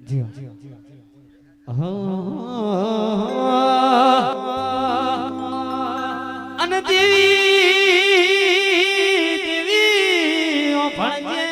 જી અને દેવી ઓ ભણજે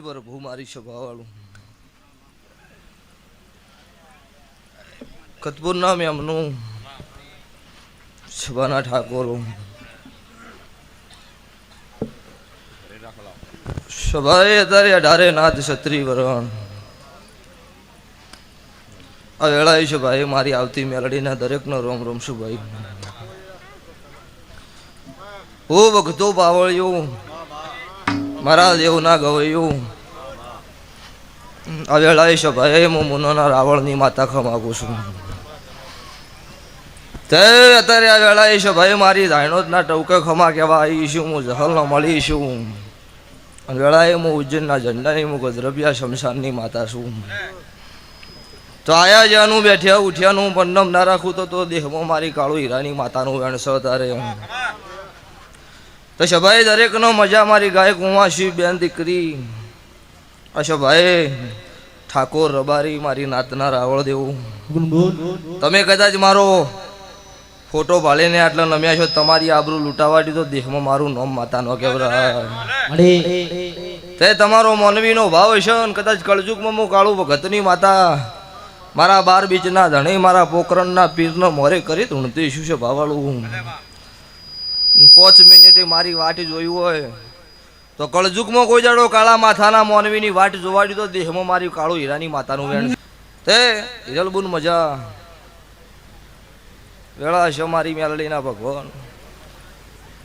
પ્રભુ મારી સભા વાળું કતપુર નામ એમનું સભાના ઠાકોરો સભાએ અત્યારે 18 નાથ ક્ષત્રિય વરણ આ વેળાએ સભાએ મારી આવતી મેલડીના દરેકનો રોમ રોમ સુભાઈ ઓ ભક્તો બાવળિયો મારા દેવના ગવૈયું આ વેળાએ સભાએ હું મુનોના રાવણની માતા ખમાગું છું તે અત્યારે આ વેળાએ સભાએ મારી ધાયણોદના ટવકે ખમા કહેવા આવી છું હું જહલનો મળી છું અને વેળાએ હું ઉજ્જૈનના ઝંડાની હું ગદ્રભ્યા શમશાનની માતા છું તો આયા જ્યાંનું બેઠ્યા ઉઠ્યાનું પન્નમ ના રાખું તો દેહમાં મારી કાળું હીરાની માતાનું વેણસો તારે તો સભાએ દરેકનો મજા મારી ગાય કુંવાસી બેન દીકરી અશોભાઈ ઠાકોર રબારી મારી નાતના રાવળ દેવું તમે કદાચ મારો ફોટો ભાળીને આટલા નમ્યા છો તમારી આબરૂ લૂંટાવા દીધો દેહમાં મારું નામ માતા નો કેવરા તે તમારો મોનવીનો ભાવ છે ને કદાચ કળજુગમાં હું કાળું ભગતની માતા મારા 12 બીચના ધણી મારા પોકરણના પીરનો મોરે કરી ધૂણતી શું છે ભાવાળું 5 મિનિટે મારી વાટ જોયું હોય તો કળજુગમાં કોઈ જાડો કાળા માથાના મોનવીની વાટ જોવાડી તો દેહમાં મારી કાળું હીરાની માતાનું વેણ તે હિરલબુન મજા વેળા છે મારી મેલડીના ભગવાન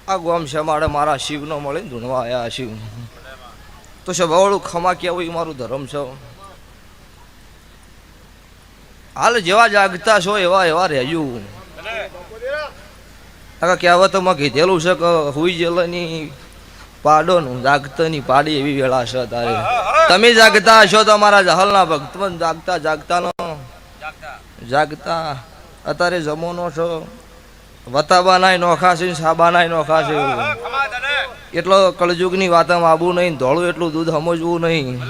આ ગોમ છે મારે મારા શિવનો મળીને ધૂણવા આવ્યા શિવ તો સભાવાળું ખમા કેવું એ મારું ધર્મ છે હાલ જેવા જાગતા છો એવા એવા રહેયું કહેવતમાં કીધેલું છે કે હુઈ જેલની પાડો નું જાગતાની પાડી એવી વેળા છે તારે તમે જાગતા હશો તો અમારા જહલના ભક્ત જાગતા અત્યારે જમોનો છો વતાબાનાય નોખા છે સાબાનાય નોખા છે એટલો કળજુગની વાતમાં આવું નહીં ધોળું એટલું દૂધ સમજવું નહીં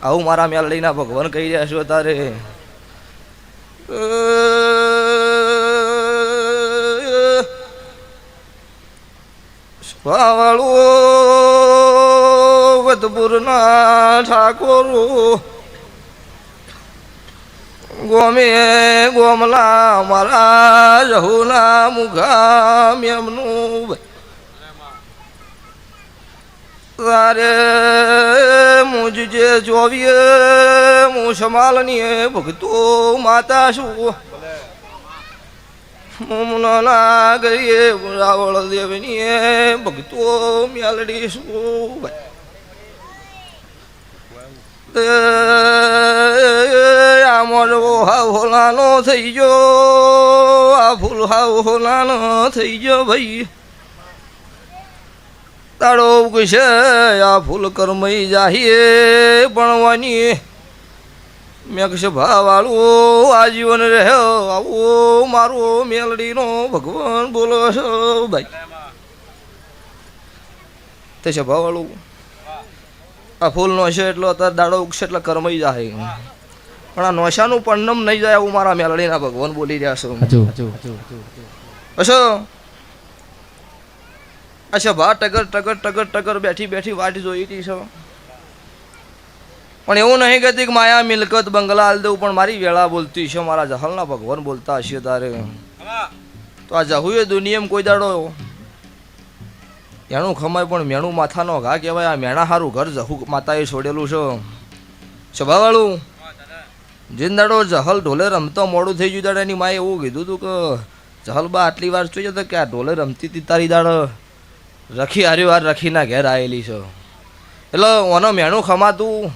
આવું મારા મેલડીના ભગવાન કહી રહ્યા છો તારે વાળો વદપુરના ઠાકોરો ગોમે ગોમલા મારા જહુના મુગામ એમનું તારે મુજે જોવીએ હું સમાલની ભક્તો માતા છું મુમના ગરીએ રાવળ દેવની ભક્તો મેલડી શું આમો હાવ હોલાનો થઈ ગયો આ ફૂલ હાવ હોલાનો થઈ ગયો ભાઈ તાળો છે આ ફૂલ કરમઈ જાહીએ ભણવાની મેક્ષ ભાવાળું આજીવન રહ્યો આવો મારો મેલડીનો ભગવાન બોલો છો ભાઈ તે છે ભાવાળું આ ફૂલ નોશે એટલો અત્યારે દાડો ઉગશે એટલે કરમાઈ જાય, પણ આ નોશાનું પરિણામ નહીં જાય એવું મારા મેલડીના ભગવાન બોલી રહ્યા છો. અચ્છા અચ્છા ભા ટગર ટગર ટગર ટગર બેઠી બેઠી વાટ જોઈ હતી છો, પણ એવું નહીં કહેતી કે માયા મિલકત બંગલા હાલ દઉં, પણ મારી વેળા બોલતી છે, મારા જહલના ભગવાન બોલતા હશે તારે. તો આ જહુએ દુનિયામાં કોઈ દાડો એનું ખમાય પણ મેણું માથાનો ઘા કહેવાય. આ મેણા હારું ઘર જહુ માતાએ છોડેલું છે. સભાવાળું જીન દાડો જહલ ઢોલે રમતો મોડું થઈ ગયું દાડે એની માએ એવું કીધું હતું કે જહલ બા આટલી વાર જોઈએ તો કે આ ઢોલે રમતી હતી તારી દાડો રખી હારી વાર રખીના ઘેર આવેલી છે, એટલે ઓનો મેણું ખમાતું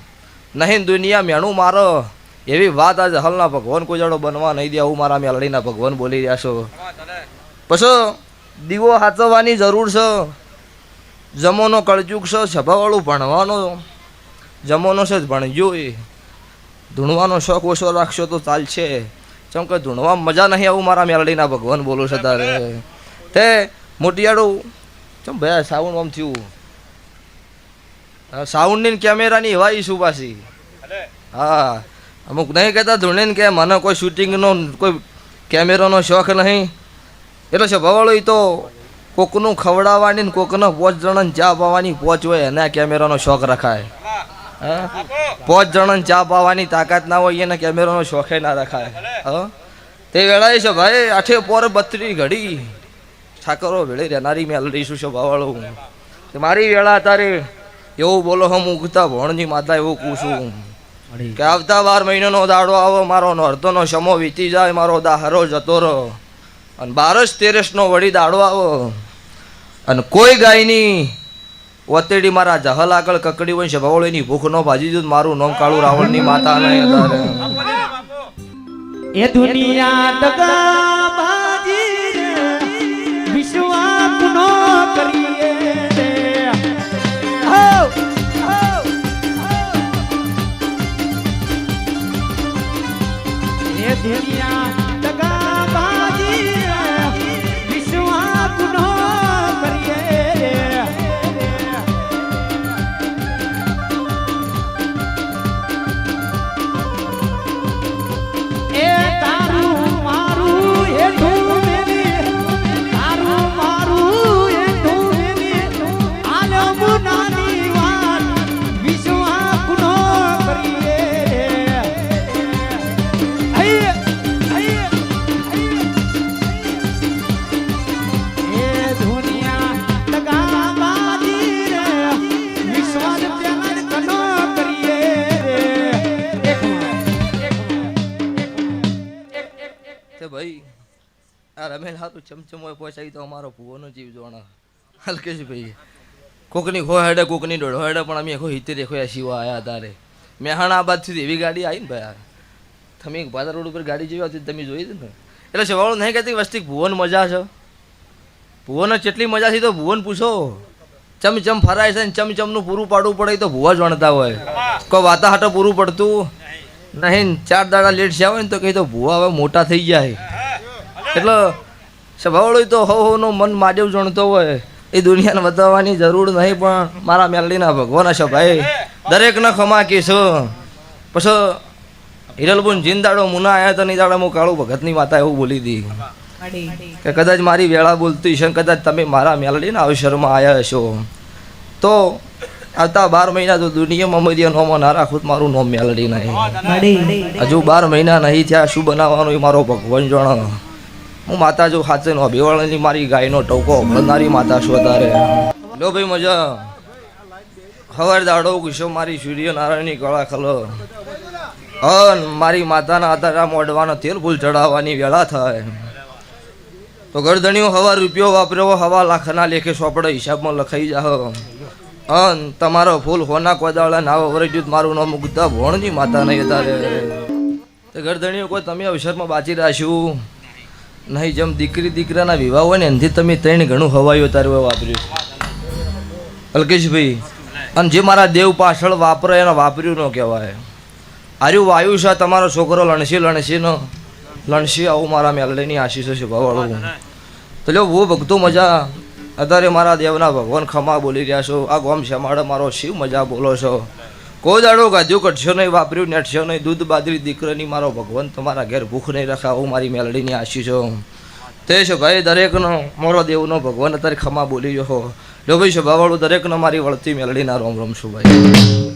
નહીં, દુનિયા મેણું મારો એવી વાત આ જહલના ભગવાન કોઈ જાડો બનવા નહીં દે આવું મારા મેલડીના ભગવાન બોલી રહ્યા છો. પછી દીવો હાચવવાની જરૂર છે. જમોનો કળજુગ છે, સભાવાળું ભણવાનો જમોનો છે, ભણજો એ ધૂણવાનો શોખ ઓછો રાખશો તો ચાલશે, જેમ કે ધૂણવા મજા નહીં આવું મારા મેલડીના ભગવાન બોલું છે તારે. તે મોટિયાળું ચમ ભાઈ સાઉન્ડ આમ થયું, સાઉન્ડની કેમેરાની હવા શું પાછી. હા અમુક નહીં કહેતા ધૂણીને કે મને કોઈ શૂટિંગનો કોઈ કેમેરાનો શોખ નહીં, એટલે સભાવાળો એ તો કોકનું ખવડાવવાની ને કોકનો 5 જણાને ચા પાવાની પોચ હોય એને કેમેરાનો શોખ રખાય. હા 5 જણાને ચા પાવાની તાકાત ના હોય એને કેમેરાનો શોખે ના રખાય. હા તે વેળાએ છે ભાઈ 8 પોર 32 ઘડી ઠાકરો વેળે રહેનારી મેલડી શું સભાવાળો મારી વેળા તારે એવું બોલો હમ ઉગતા ભણની માતા એવું પૂછું કે આવતા 12 મહિનાનો દાડો આવો મારો નોરતોનો સમો વીતી જાય, મારો દાહરો જતો રહો, અને 12 નો વળી દાડો આવો અને કોઈ ગાયની ઓતેડી મારા જહલ આગળ કકડી હોય સભાવાળોની ભૂખ નો ભાજી દઉં, મારું નામ કાળું રાવણની માતા નહીં તારે. એ દુનિયા દગાબાજી વિશ્વાસ નો કરીએ દુનિયા દગાબાજી વિશ્વાસ નો કરીએ. એ તારું મારું એ ઢૂંઢેલી, તારું મારું એ ઢૂંઢેલી, આલમ નાની વાત વિશ્વાસ નો કરીએ. ભાઈ આ રમેલ હાથું ચમચમો પહોંચાઈ તો અમારો ભૂવાનો જીવ જોણા હલકેશ ભાઈ કોકની ખો હેડે કોકની દોઢ હેડે, પણ અમે ખો 70 શિવા આવ્યા તારે મેહાણા આબાદ સુધી એવી ગાડી આવી ને ભાઈ. તમે ભાદર રોડ ઉપર ગાડી જોઈ હતી તમે જોઈ હતી ને, એટલે સવાળું નહીં કહેતી વસ્તી ભુવન મજા છે. ભુવનો કેટલી મજા છે તો ભુવન પૂછો, ચમચમ ફરાય છે ને ચમચમનું પૂરું પાડવું પડે તો ભુવા જાણતા હોય, કોઈ વાતા હાટો પૂરું પડતું નહીં. 4 દાડા લેટ છે હોય ને તો કહી તો ભુવા હવે મોટા થઈ જાય, એટલે સભાવાળો તો હવનો મન માદેવ જાણતો હોય. એ દુનિયાને બતાવવાની જરૂર નહીં, પણ મારા મેલડીના ભગવાન છે ભાઈ દરેકને ખમા કે છે. પછી હિરલબુન જીનદાડો મુના આવ્યા તો નહીં દાડા હું કાળું ભગતની માતા એવું બોલી હતી કે કદાચ મારી વેળા બોલતી છે, કદાચ તમે મારા મેલડીના અવસરમાં આવ્યા હશો તો આવતા 12 મહિના તો દુનિયામાં મધ્ય નોમો ના રાખું મારું નામ મેલડી નહીં. હજુ 12 મહિના નહીં થયા, શું બનાવવાનું એ મારો ભગવાન જાણે. હું માતા જો ખાચે નો બેવાળની મારી ગાયનો ટોકો ભરનારી માતા શું તારે. લો ભાઈ મજા હવાર દાડો ગુસ્સો મારી સૂર્યનારાયણની ગળા ખલો મારી માતાના આધારા મોઢવાનો તેલ ફૂલ ચડાવવાની વેળા થાય તો ગરદણીઓ હવા રૂપિયો વાપર્યો હવા લાખના લેખે સોપડે હિસાબમાં લખાઈ જાહ. તમારો ફૂલ હોના કોદાળા નાવ વરજ્યુત મારું નામ મુગ્ધા ભોણની માતા નહીં તારે. તે ગરદણીઓ કોઈ તમે અવસરમાં બાચી રાખ્યું નહીં, જેમ દીકરી દીકરાના વિવાહ હોય ને એનાથી તમે 3 ગણું હવાયો તારે વાપર્યું અલ્કેશભાઈ. અને જે મારા દેવ પાછળ વાપરે એને વાપર્યું ન કહેવાય. આર્યું વાયુ છે તમારો છોકરો લણસી આવું મારા મેલડીની આશીષ છે ભાવાળું. તો લો બહુ ભક્તો મજા અત્યારે મારા દેવના ભગવાન ખમા બોલી રહ્યા છો. આ ગોમ શમાડે મારો શિવ મજા બોલો છો. કોઈ દાડો ગાધ્યું કટશો નહીં, વાપર્યું નેટશો નહીં, દૂધ બાજરી દીકરાની મારો ભગવાન તમારા ઘેર ભૂખ નહીં રખાવું મારી મેલડીની આશી છો. તે છે ભાઈ દરેકનો મારો દેવનો ભગવાન અત્યારે ખમા બોલી રહ્યો. જો ભાઈ સભાવાળું દરેકનો મારી વળતી મેલડીના રોમ રોમ છું ભાઈ.